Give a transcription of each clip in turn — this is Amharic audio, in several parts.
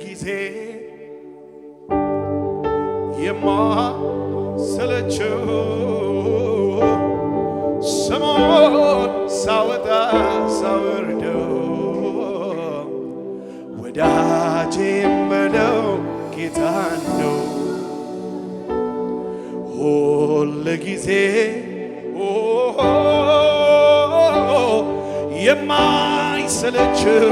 ጊዜ የማሰለቸው ስሙን ሳወጣ ሳወርደው ወዳጄ የምለው ጌታን ነው ሁል ጊዜ የማይሰለቸው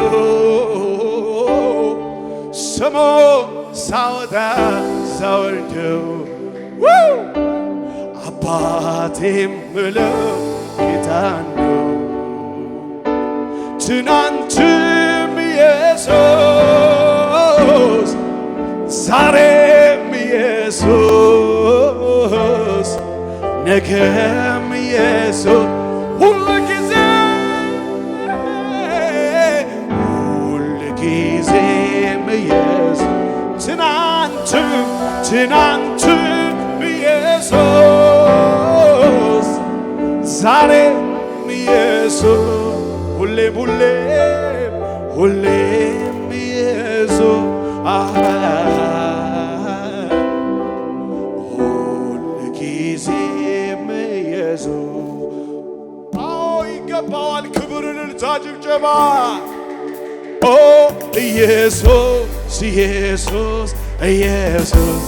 ስሙን ሳወጣ ሳወርደው አባቴ የምለው ጌታን ነው ትናንትም ኢየሱስ ዛሬም ኢየሱስ ነገም ኢየሱስ ሁልጊዜም ኢየሱስ ትናንትም ኢየሱስ ዛሬም ኢየሱስ ሁሌም ኢየሱስ ሁልጊዜም ኢየሱስ ይገባዋል ክብር እልልታ ጭብጨባ ኢየሱስ ኢየሱስ ኢየሱስ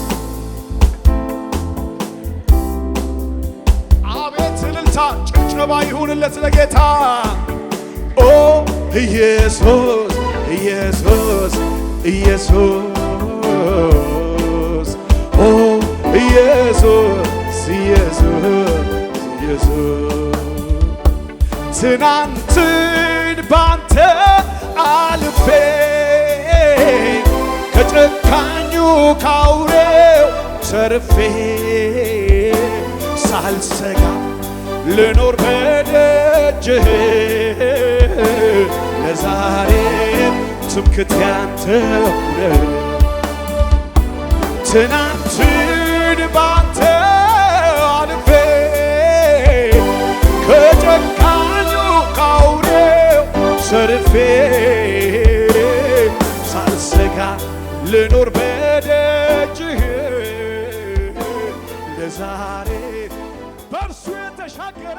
አቤት እልልታ ጭብጨባ ይሁንለት ለጌታ ኢየሱስ ኢየሱስ ኢየሱስ ኢየሱስ ኢየሱስ ትናንትን ባንተ አልፌ ከጨካኙ ካውሬው ተርፌ ሳልሰጋ ልኖር በደጅህ ለዛሬም ትምክህቴ አንተ ነህ ትናንትን ባንተ አልፌ ከጨካኙ ካውሬው ተርፌ ሳልሰጋ ልኖር በደጅህ ለዛሬ በእርሱ የተሻገረ